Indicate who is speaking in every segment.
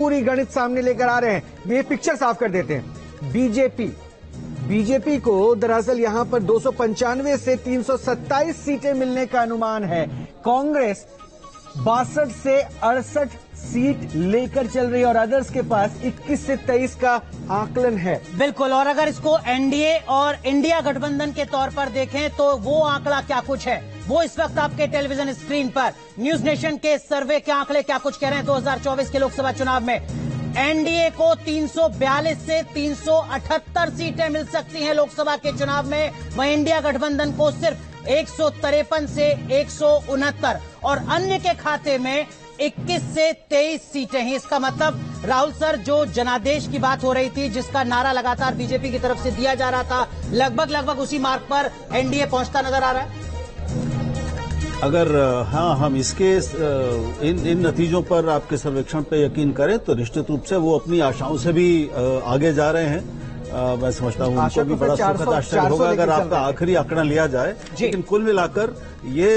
Speaker 1: पूरी गणित सामने लेकर आ रहे हैं। ये पिक्चर साफ कर देते हैं। बीजेपी को दरअसल यहां पर 295 से 327 सीटें मिलने का अनुमान है। कांग्रेस 62 से 68 सीट लेकर चल रही है और अदर्स के पास 21 से 23 का आकलन है।
Speaker 2: बिल्कुल, और अगर इसको एनडीए और इंडिया गठबंधन के तौर पर देखें तो वो आंकड़ा क्या कुछ है, वो इस वक्त आपके टेलीविजन स्क्रीन पर न्यूज नेशन के सर्वे के आंकड़े क्या कुछ कह रहे हैं। 2024 के लोकसभा चुनाव में एनडीए को 342 से 378 सीटें मिल सकती हैं लोकसभा के चुनाव में, वहीं इंडिया गठबंधन को सिर्फ 153 से 169 और अन्य के खाते में 21 से 23 सीटें हैं। इसका मतलब राहुल सर, जो जनादेश की बात हो रही थी, जिसका नारा लगातार बीजेपी की तरफ से दिया जा रहा था, लगभग उसी मार्ग पर एनडीए पहुंचता नजर आ रहा है।
Speaker 3: अगर हम इसके इन नतीजों पर आपके सर्वेक्षण पे यकीन करें तो निश्चित रूप से वो अपनी आशाओं से भी आगे जा रहे हैं। मैं समझता हूँ उनको भी बड़ा सुखद आश्चर्य होगा अगर आपका आखिरी आंकड़ा लिया जाए। लेकिन कुल मिलाकर ये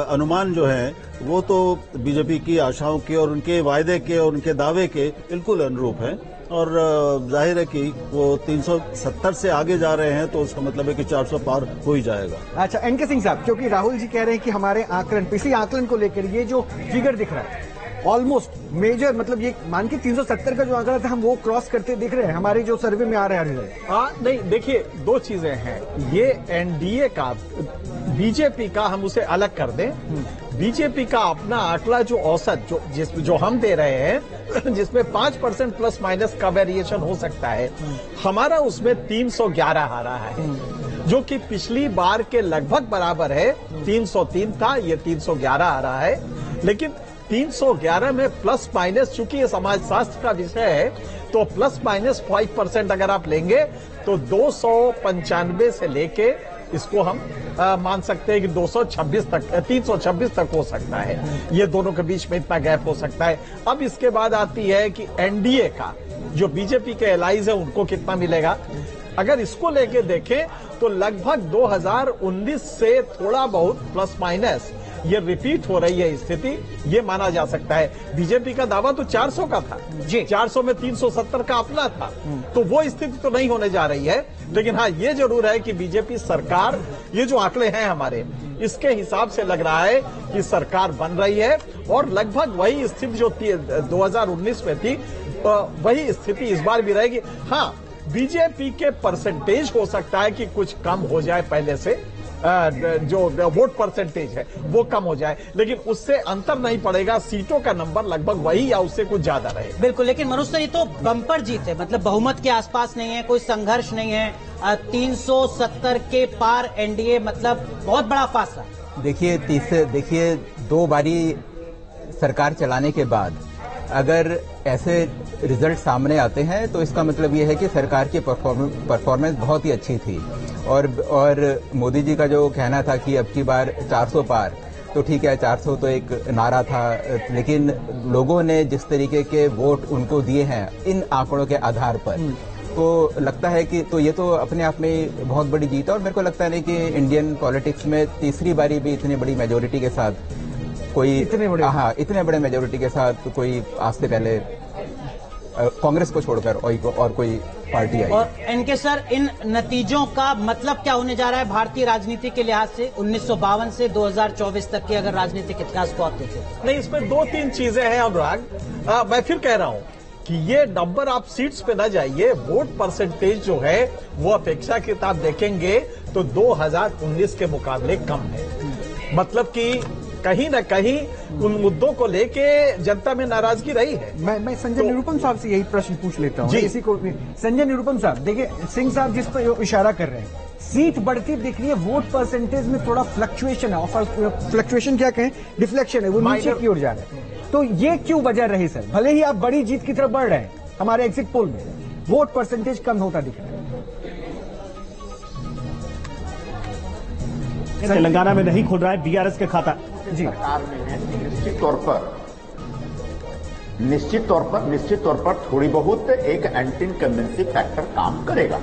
Speaker 3: अनुमान जो है वो तो बीजेपी की आशाओं के और उनके वायदे के और उनके दावे के बिल्कुल अनुरूप है और जाहिर है कि वो 370 से आगे जा रहे हैं तो उसका मतलब है कि 400 पार हो ही जाएगा।
Speaker 1: अच्छा, एनके सिंह साहब, क्योंकि राहुल जी कह रहे हैं कि हमारे आकलन, इसी आकलन को लेकर ये जो फिगर दिख रहा है ऑलमोस्ट मेजर, मतलब ये मान के 370 का जो आंकड़ा था हम वो क्रॉस करते दिख रहे हैं हमारे जो सर्वे में आ रहे हैं।
Speaker 4: नहीं, देखिए दो चीजें हैं। ये एनडीए का, बीजेपी का हम उसे अलग कर दें। बीजेपी का अपना आंकड़ा जो औसत जो हम दे रहे हैं जिसमें 5% प्लस माइनस का वेरिएशन हो सकता है, हमारा उसमें 311 आ रहा है, जो कि पिछली बार के लगभग बराबर है। 303 था, ये 311 आ रहा है। लेकिन 311 में प्लस माइनस, चूंकि ये समाजशास्त्र का विषय है, तो प्लस माइनस 5% अगर आप लेंगे तो 295 से लेके इसको हम मान सकते हैं कि 226 तक, 326 तक हो सकता है। ये दोनों के बीच में इतना गैप हो सकता है। अब इसके बाद आती है कि एनडीए का, जो बीजेपी के एलाइज है, उनको कितना मिलेगा। अगर इसको लेके देखें तो लगभग 2019 से थोड़ा बहुत प्लस माइनस ये रिपीट हो रही है स्थिति, ये माना जा सकता है। बीजेपी का दावा तो 400 का था जी, 400 में 370 का अपना था, तो वो स्थिति तो नहीं होने जा रही है। लेकिन हाँ, ये जरूर है कि बीजेपी सरकार, ये जो आंकड़े हैं हमारे, इसके हिसाब से लग रहा है कि सरकार बन रही है और लगभग वही स्थिति जो 2019 में थी वही स्थिति इस बार भी रहेगी। हाँ, बीजेपी के परसेंटेज हो सकता है कि कुछ कम हो जाए, पहले से जो वोट परसेंटेज है वो कम हो जाए, लेकिन उससे अंतर नहीं पड़ेगा। सीटों का नंबर लगभग वही या उससे कुछ ज्यादा रहे।
Speaker 2: बिल्कुल, लेकिन मनोज सर, ये तो बम्पर जीत है, मतलब बहुमत के आसपास नहीं है, कोई संघर्ष नहीं है। 370 के पार एनडीए, मतलब बहुत बड़ा फासला।
Speaker 5: देखिए 2 बारी सरकार चलाने के बाद अगर ऐसे रिजल्ट सामने आते हैं तो इसका मतलब ये है कि सरकार की परफॉर्मेंस बहुत ही अच्छी थी। और मोदी जी का जो कहना था कि अब की बार 400 पार, तो ठीक है, 400 तो एक नारा था, लेकिन लोगों ने जिस तरीके के वोट उनको दिए हैं इन आंकड़ों के आधार पर, तो लगता है कि तो ये तो अपने आप में बहुत बड़ी जीत है। और मेरे को लगता नहीं कि इंडियन पॉलिटिक्स में तीसरी बारी भी इतनी बड़ी मेजोरिटी के साथ कोई, इतने बड़े मेजोरिटी के साथ कोई आज से पहले कांग्रेस को छोड़कर और कोई पार्टी आई।
Speaker 2: और एनके सर, इन नतीजों का मतलब क्या होने जा रहा है भारतीय राजनीति के लिहाज से 1952 से 2024 तक के अगर राजनीतिक इतिहास को आप देखें?
Speaker 4: नहीं, इसमें 2-3 चीजें हैं अनुराग। मैं फिर कह रहा हूं कि ये नंबर आप सीट्स पे न जाइए, वोट परसेंटेज जो है वो अपेक्षाकृत आप देखेंगे तो 2019 के मुकाबले कम है। मतलब कि कहीं न कहीं उन मुद्दों को लेके जनता में नाराजगी रही है।
Speaker 1: मैं संजय निरुपम साहब से यही प्रश्न पूछ लेता हूँ। इसी को संजय निरुपम साहब, देखिए सिंह साहब जिस पर इशारा कर रहे हैं, सीट बढ़ती दिख रही है, वोट परसेंटेज में थोड़ा फ्लक्चुएशन है, और फ्लक्चुएशन क्या कहें, डिफ्लेक्शन है, वो नीचे की ओर जा रहा है। तो ये क्यों वजह रही सर? भले ही आप बड़ी जीत की तरफ बढ़ रहे हैं, हमारे एग्जिट पोल में वोट परसेंटेज कम होता दिख रहा है।
Speaker 6: तेलंगाना में नहीं खुल रहा है बीआरएस के खाता
Speaker 7: जी। सरकार ने निश्चित तौर पर थोड़ी बहुत एक एंटी इनकम्बेंसी फैक्टर काम करेगा।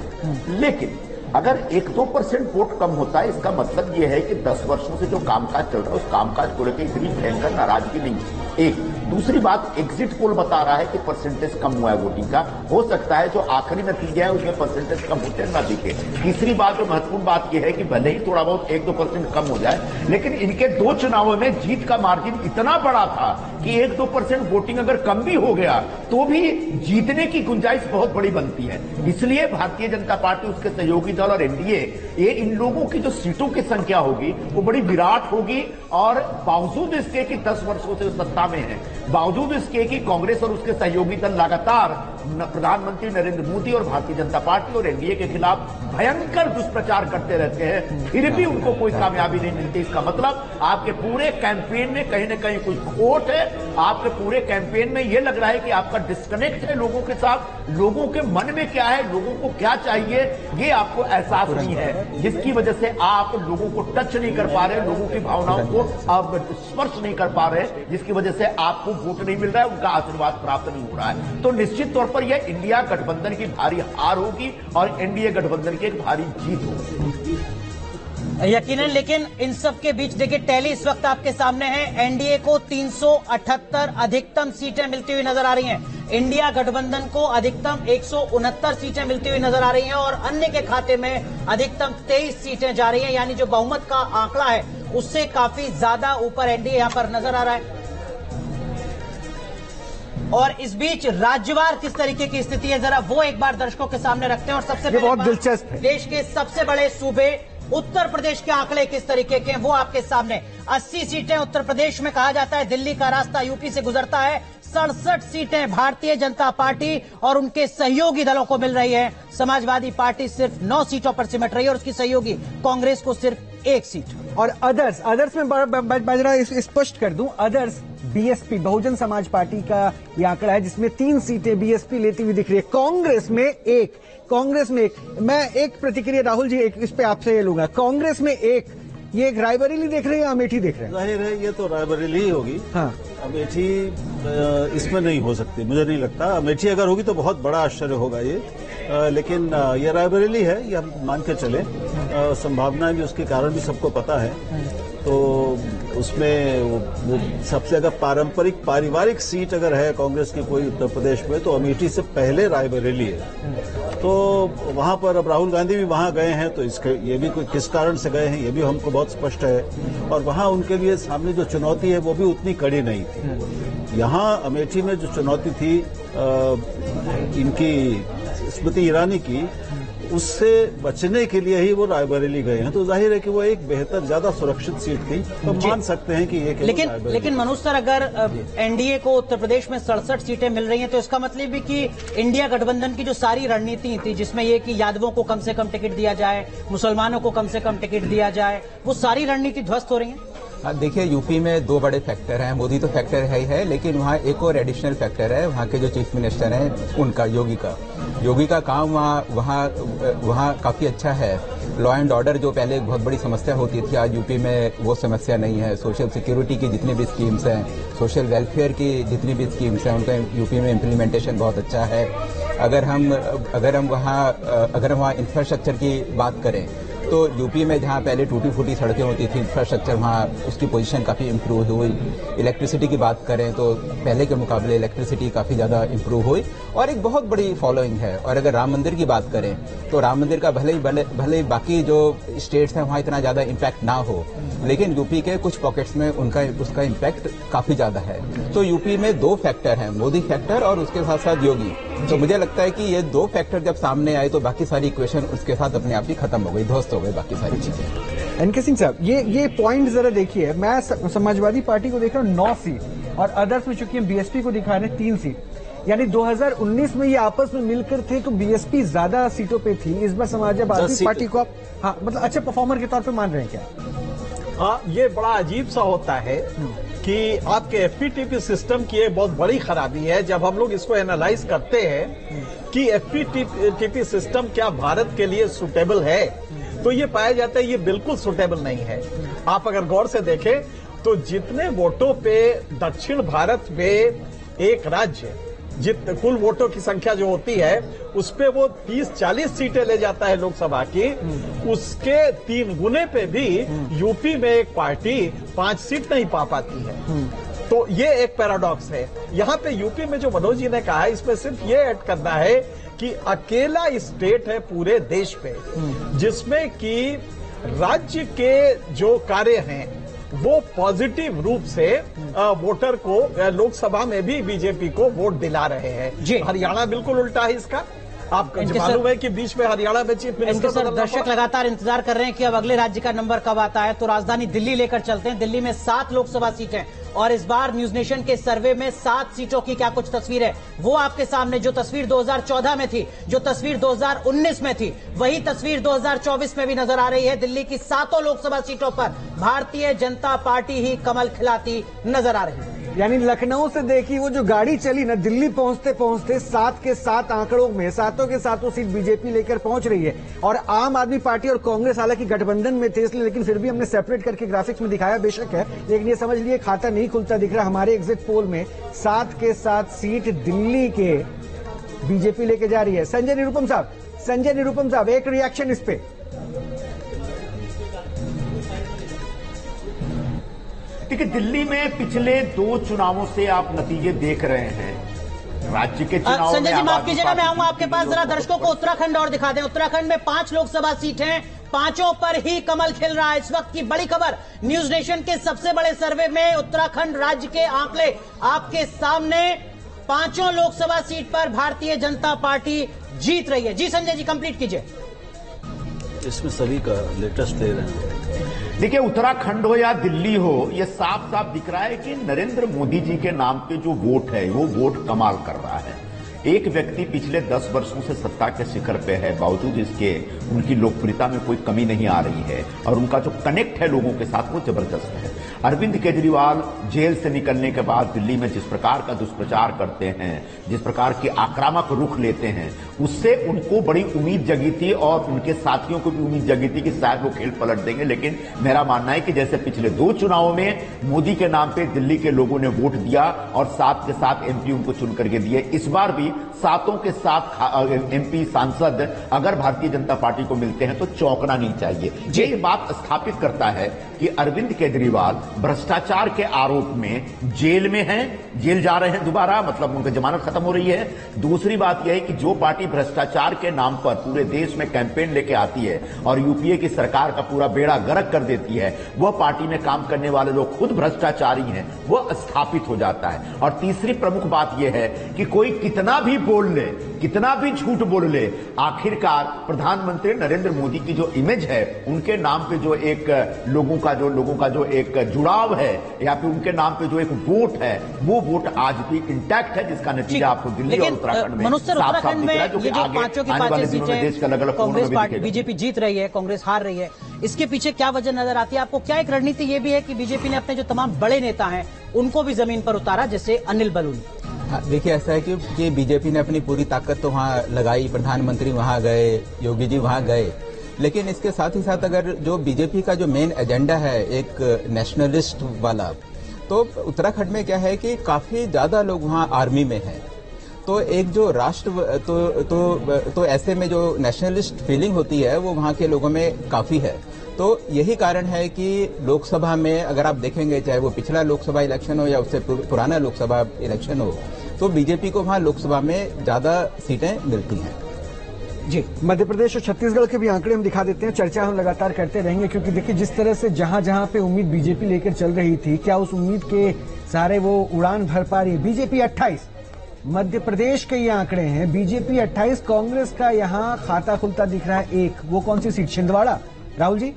Speaker 7: लेकिन अगर 1-2% वोट कम होता है, इसका मतलब यह है कि 10 वर्षों से जो कामकाज चल रहा है उस कामकाज को लेकर इतनी भयंकर नाराजगी नहीं है। एक दूसरी बात, एग्जिट पोल बता रहा है कि परसेंटेज कम हुआ है वोटिंग का। हो सकता है जो आखिरी नतीजा है उसमें परसेंटेज कम होते ना दिखे। तीसरी बात, जो महत्वपूर्ण बात यह है कि भले ही थोड़ा बहुत 1-2% कम हो जाए, लेकिन इनके 2 चुनावों में जीत का मार्जिन इतना बड़ा था कि 1-2% वोटिंग अगर कम भी हो गया तो भी जीतने की गुंजाइश बहुत बड़ी बनती है। इसलिए भारतीय जनता पार्टी, उसके सहयोगी दल और एनडीए, ये इन लोगों की जो सीटों की संख्या होगी वो बड़ी विराट होगी। और बावजूद इसके कि 10 वर्षों से सत्ता में है, बावजूद इसके कि कांग्रेस और उसके सहयोगी दल लगातार प्रधानमंत्री नरेंद्र मोदी और भारतीय जनता पार्टी और एनडीए के खिलाफ भयंकर दुष्प्रचार करते रहते हैं, फिर भी उनको कोई कामयाबी नहीं मिलती। इसका मतलब आपके पूरे कैंपेन में कहीं ना कहीं कुछ खोट है। आपके पूरे कैंपेन में यह लग रहा है कि आपका डिस्कनेक्ट है लोगों के साथ। लोगों के मन में क्या है, लोगों को क्या चाहिए, ये आपको एहसास नहीं है, जिसकी वजह से आप लोगों को टच नहीं कर पा रहे, लोगों की भावनाओं को आप स्पर्श नहीं कर पा रहे, जिसकी वजह से आपको वोट नहीं मिल रहा है, उनका आशीर्वाद प्राप्त नहीं हो रहा है। तो निश्चित तौर पर यह इंडिया गठबंधन की भारी हार होगी और एनडीए गठबंधन की एक भारी जीत होगी
Speaker 2: यकीनन। लेकिन इन सब के बीच देखिए, टैली इस वक्त आपके सामने है। एनडीए को 378 अधिकतम सीटें मिलती हुई नजर आ रही हैं। इंडिया गठबंधन को अधिकतम 169 सीटें मिलती हुई नजर आ रही हैं और अन्य के खाते में अधिकतम 23 सीटें जा रही हैं। यानी जो बहुमत का आंकड़ा है उससे काफी ज्यादा ऊपर एनडीए यहां पर नजर आ रहा है। और इस बीच राज्यवार किस तरीके की स्थिति है, जरा वो एक बार दर्शकों के सामने रखते हैं। और सबसे पहले
Speaker 1: बहुत दिलचस्प है,
Speaker 2: देश के सबसे बड़े सूबे उत्तर प्रदेश के आंकड़े किस तरीके के हैं वो आपके सामने। 80 सीटें उत्तर प्रदेश में, कहा जाता है दिल्ली का रास्ता यूपी से गुजरता है। 67 सीटें भारतीय जनता पार्टी और उनके सहयोगी दलों को मिल रही है। समाजवादी पार्टी सिर्फ 9 सीटों पर सिमट रही है और उसकी सहयोगी कांग्रेस को सिर्फ 1 सीट।
Speaker 1: और अदर्स में बाजरा स्पष्ट कर दूं, others BSP Bahujan Samaj party का ये आंकड़ा है जिसमें 3 सीटें बीएसपी लेती हुई दिख रही है, कांग्रेस में एक। मैं एक प्रतिक्रिया राहुल जी इस पे आपसे ये लूंगा, कांग्रेस में एक, ये एक रायबरेली देख रहे हैं या अमेठी देख रहे हैं?
Speaker 3: जाहिर है ये तो रायबरेली ही होगी।
Speaker 1: हाँ,
Speaker 3: अमेठी इसमें नहीं हो सकती, मुझे नहीं लगता। अमेठी अगर होगी तो बहुत बड़ा आश्चर्य होगा ये, लेकिन ये रायबरेली है, ये हम मान के चले। संभावनाएं भी, उसके कारण भी सबको पता है। तो उसमें वो सबसे अगर पारिवारिक सीट अगर है कांग्रेस की कोई उत्तर प्रदेश में, तो अमेठी से पहले रायबरेली है। तो वहां पर अब राहुल गांधी भी वहां गए हैं, तो इसके ये भी कोई किस कारण से गए हैं ये भी हमको बहुत स्पष्ट है। और वहां उनके लिए सामने जो चुनौती है वो भी उतनी कड़ी नहीं थी। यहाँ अमेठी में जो चुनौती थी इनकी स्मृति ईरानी की, उससे बचने के लिए ही वो रायबरेली गए हैं। तो जाहिर है कि वो एक बेहतर, ज्यादा सुरक्षित सीट थी, तो मान सकते हैं कि ये
Speaker 2: लेकिन मनोज सर, अगर एनडीए को उत्तर प्रदेश में 67 सीटें मिल रही हैं तो इसका मतलब भी कि इंडिया गठबंधन की जो सारी रणनीति थी, जिसमें ये कि यादवों को कम से कम टिकट दिया जाए, मुसलमानों को कम से कम टिकट दिया जाए, वो सारी रणनीति ध्वस्त हो रही है।
Speaker 5: देखिए, यूपी में 2 बड़े फैक्टर हैं। मोदी तो फैक्टर है ही है, लेकिन वहाँ एक और एडिशनल फैक्टर है, वहाँ के जो चीफ मिनिस्टर हैं उनका, योगी का काम वहाँ काफी अच्छा है। लॉ एंड ऑर्डर जो पहले एक बहुत बड़ी समस्या होती थी, आज यूपी में वो समस्या नहीं है। सोशल सिक्योरिटी की जितनी भी स्कीम्स हैं, सोशल वेलफेयर की जितनी भी स्कीम्स हैं, उनका यूपी में इम्प्लीमेंटेशन बहुत अच्छा है। अगर हम वहाँ इंफ्रास्ट्रक्चर की बात करें तो यूपी में जहाँ पहले टूटी फूटी सड़कें होती थी, इंफ्रास्ट्रक्चर वहाँ उसकी पोजीशन काफ़ी इम्प्रूव हुई। इलेक्ट्रिसिटी की बात करें तो पहले के मुकाबले इलेक्ट्रिसिटी काफ़ी ज़्यादा इम्प्रूव हुई और एक बहुत बड़ी फॉलोइंग है। और अगर राम मंदिर की बात करें तो राम मंदिर का भले ही बाकी जो स्टेट्स हैं वहाँ इतना ज़्यादा इम्पैक्ट ना हो, लेकिन यूपी के कुछ पॉकेट्स में उसका इम्पैक्ट काफ़ी ज़्यादा है। तो यूपी में 2 फैक्टर हैं, मोदी फैक्टर और उसके साथ साथ योगी। तो मुझे लगता है कि ये 2 फैक्टर जब सामने आए तो बाकी सारी इक्वेशन उसके साथ अपने आप ही खत्म हो गई, ध्वस्त हो गई बाकी सारी चीजें।
Speaker 1: एनके सिंह साहब, ये पॉइंट जरा देखिए, मैं समाजवादी पार्टी को देख रहा हूँ 9 सीट और अदर्स में चूंकि हम बीएसपी को दिखा रहे हैं 3 सीट। यानी 2019 में ये आपस में मिलकर थे तो बीएसपी ज्यादा सीटों पे थी, इस बार समाजवादी पार्टी को आप मतलब अच्छे परफॉर्मर के तौर पे मान रहे हैं क्या?
Speaker 4: हाँ, ये बड़ा अजीब सा होता है कि आपके एफपीटीपी सिस्टम की एक बहुत बड़ी खराबी है। जब हम लोग इसको एनालाइज करते हैं कि एफपीटीपी सिस्टम क्या भारत के लिए सुटेबल है, तो ये पाया जाता है ये बिल्कुल सुटेबल नहीं है। आप अगर गौर से देखें तो जितने वोटों पे दक्षिण भारत में एक राज्य कुल वोटों की संख्या जो होती है उस पे वो 30-40 सीटें ले जाता है लोकसभा की, उसके 3 गुने पे भी यूपी में एक पार्टी 5 सीट नहीं पा पाती है। तो ये एक पैराडॉक्स है। यहां पे यूपी में जो मनोज जी ने कहा है, इसमें सिर्फ ये ऐड करना है कि अकेला स्टेट है पूरे देश पे जिसमें कि राज्य के जो कार्य हैं वो पॉजिटिव रूप से वोटर को लोकसभा में भी बीजेपी को वोट दिला रहे हैं। हरियाणा बिल्कुल उल्टा है इसका। आपको मालूम है कि बीच में हरियाणा में चीफ मिनिस्टर
Speaker 2: दर्शक लगातार इंतजार कर रहे हैं कि अब अगले राज्य का नंबर कब आता है, तो राजधानी दिल्ली लेकर चलते हैं। दिल्ली में 7 लोकसभा सीटें और इस बार न्यूज नेशन के सर्वे में 7 सीटों की क्या कुछ तस्वीर है वो आपके सामने। जो तस्वीर 2014 में थी, जो तस्वीर 2019 में थी, वही तस्वीर 2024 में भी नजर आ रही है। दिल्ली की 7 लोकसभा सीटों पर भारतीय जनता पार्टी ही कमल खिलाती नजर आ रही है।
Speaker 1: यानी लखनऊ से देखी वो जो गाड़ी चली ना, दिल्ली पहुंचते पहुंचते 7 के 7 आंकड़ों में 7 के 7 सीट बीजेपी लेकर पहुंच रही है। और आम आदमी पार्टी और कांग्रेस हालांकि गठबंधन में थे इसलिए, लेकिन फिर भी हमने सेपरेट करके ग्राफिक्स में दिखाया बेशक है, लेकिन ये समझ लिए खाता नहीं खुलता दिख रहा। हमारे एग्जिट पोल में 7 के 7 सीट दिल्ली के बीजेपी लेके जा रही है। संजय निरुपम साहब एक रिएक्शन इस पे।
Speaker 7: देखिए, दिल्ली में पिछले 2 चुनावों से आप नतीजे देख रहे हैं। राज्य के चुनाव
Speaker 2: संजय जी माफ कीजिएगा, मैं आऊंगा आपके पास। जरा दर्शकों को उत्तराखंड और दिखा दें। उत्तराखंड में 5 लोकसभा सीटें, 5 पर ही कमल खिल रहा है। इस वक्त की बड़ी खबर न्यूज नेशन के सबसे बड़े सर्वे में उत्तराखंड राज्य के आंकड़े आपके सामने। 5 लोकसभा सीट पर भारतीय जनता पार्टी जीत रही है। जी संजय जी कंप्लीट कीजिए।
Speaker 3: इसमें सभी का लेटेस्ट दे रहे हैं।
Speaker 7: देखिए, उत्तराखंड हो या दिल्ली हो, ये साफ साफ दिख रहा है कि नरेंद्र मोदी जी के नाम पे जो वोट है वो वोट कमाल कर रहा है। एक व्यक्ति पिछले 10 वर्षों से सत्ता के शिखर पे है, बावजूद इसके उनकी लोकप्रियता में कोई कमी नहीं आ रही है और उनका जो कनेक्ट है लोगों के साथ वो जबरदस्त है। अरविंद केजरीवाल जेल से निकलने के बाद दिल्ली में जिस प्रकार का दुष्प्रचार करते हैं, जिस प्रकार के आक्रामक रुख लेते हैं, उससे उनको बड़ी उम्मीद जगी थी और उनके साथियों को भी उम्मीद जगी थी कि शायद वो खेल पलट देंगे। लेकिन मेरा मानना है कि जैसे पिछले 2 चुनावों में मोदी के नाम पे दिल्ली के लोगों ने वोट दिया और 7 के 7 एमपी उनको चुन करके दिए, इस बार भी 7 के 7 एमपी सांसद अगर भारतीय जनता पार्टी को मिलते हैं तो चौंकना नहीं चाहिए। ये बात स्थापित करता है कि अरविंद केजरीवाल भ्रष्टाचार के आरोप में जेल में हैं, जेल जा रहे हैं दोबारा, मतलब उनकी जमानत खत्म हो रही है। दूसरी बात यह है कि जो पार्टी भ्रष्टाचार के नाम पर पूरे देश में कैंपेन लेके आती है और यूपीए की सरकार का पूरा बेड़ा गर्क कर देती है, वह पार्टी में काम करने वाले लोग खुद भ्रष्टाचारी हैं, वह स्थापित हो जाता है। और तीसरी प्रमुख बात यह है कि कोई कितना भी बोल ले, कितना भी झूठ बोल ले, आखिरकार प्रधानमंत्री नरेंद्र मोदी की जो इमेज है, उनके नाम पे जो एक लोगों का जो एक जुड़ाव है या फिर उनके नाम पे जो एक वोट है, वो वोट आज भी इंटैक्ट है, जिसका नतीजा आपको दिल्ली और उत्तराखंड में साफ साफ दिख रहा है। जो कि आगे आने वाले दिनों में देश का अलग अलग
Speaker 2: कांग्रेस पार्टी बीजेपी जीत रही है, कांग्रेस हार रही है, इसके पीछे क्या वजह नजर आती है आपको? क्या एक रणनीति ये भी है कि बीजेपी ने अपने जो तमाम बड़े नेता हैं उनको भी जमीन पर उतारा, जैसे अनिल बलूनी?
Speaker 5: देखिए, ऐसा है कि बीजेपी ने अपनी पूरी ताकत तो वहाँ लगाई, प्रधानमंत्री वहाँ गए, योगी जी वहाँ गए, लेकिन इसके साथ ही साथ अगर जो बीजेपी का जो मेन एजेंडा है एक नेशनलिस्ट वाला, तो उत्तराखंड में क्या है कि काफी ज्यादा लोग वहाँ आर्मी में हैं, तो एक जो राष्ट्र तो ऐसे में जो नेशनलिस्ट फीलिंग होती है वो वहाँ के लोगों में काफी है। तो यही कारण है कि लोकसभा में अगर आप देखेंगे, चाहे वो पिछला लोकसभा इलेक्शन हो या उससे पुराना लोकसभा इलेक्शन हो, तो बीजेपी को वहाँ लोकसभा में ज्यादा सीटें मिलती हैं।
Speaker 1: जी, मध्य प्रदेश और छत्तीसगढ़ के भी आंकड़े हम दिखा देते हैं, चर्चा हम लगातार करते रहेंगे, क्योंकि देखिए जिस तरह से जहां जहां पे उम्मीद बीजेपी लेकर चल रही थी, क्या उस उम्मीद के सारे वो उड़ान भर पा रही है? बीजेपी 28, मध्य प्रदेश के ये आंकड़े हैं, बीजेपी 28, कांग्रेस का यहां खाता खुलता दिख रहा है 1। वो कौन सी सीट? छिंदवाड़ा। राहुल जी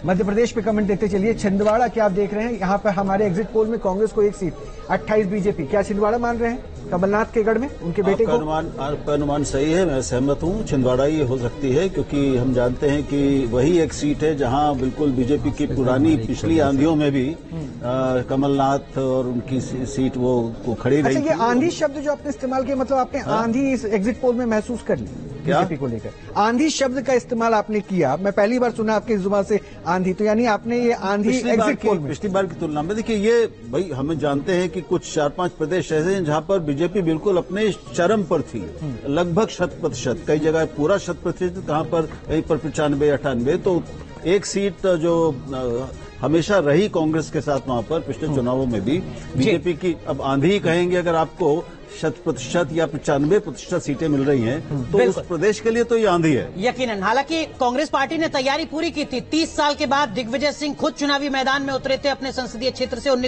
Speaker 1: मध्य प्रदेश पे कमेंट देते चलिए। छिंदवाड़ा क्या आप देख रहे हैं? यहाँ पर हमारे एग्जिट पोल में कांग्रेस को 1 सीट, 28 बीजेपी। क्या छिंदवाड़ा मान रहे हैं कमलनाथ के गढ़ में उनके बेटे को?
Speaker 3: आपका अनुमान सही है, मैं सहमत हूँ। छिंदवाड़ा ही हो सकती है, क्योंकि हम जानते हैं कि वही एक सीट है जहाँ बिल्कुल बीजेपी की पुरानी पिछली आंधियों में भी कमलनाथ और उनकी सीट वो खड़ी रही।
Speaker 1: अच्छा, ये आंधी शब्द जो आपने इस्तेमाल किया, मतलब आपने आंधी इस एग्जिट पोल में महसूस कर ली बीजेपी को लेकर? आंधी शब्द का इस्तेमाल आपने किया, मैं पहली बार सुना आपकी जुबान से आंधी, तो यानी आपने ये आंधी एग्जिट पोल में
Speaker 3: पिछली बार की तुलना में, देखिए ये भाई हम जानते हैं कि कुछ 4-5 प्रदेश ऐसे हैं जहां पर बीजेपी बिल्कुल अपने चरम पर थी, लगभग 100%, कई जगह पूरा 100%, कहां पर कहीं पर 95-98, तो एक सीट जो हमेशा रही कांग्रेस के साथ वहां पर पिछले चुनावों में भी। बीजेपी की अब आंधी ही कहेंगे अगर आपको 100% या 95% सीटें मिल रही हैं तो उस प्रदेश के लिए तो ये आंधी है
Speaker 2: यकीनन। हालांकि कांग्रेस पार्टी ने तैयारी पूरी की थी। 30 साल के बाद दिग्विजय सिंह खुद चुनावी मैदान में उतरे थे अपने संसदीय क्षेत्र से।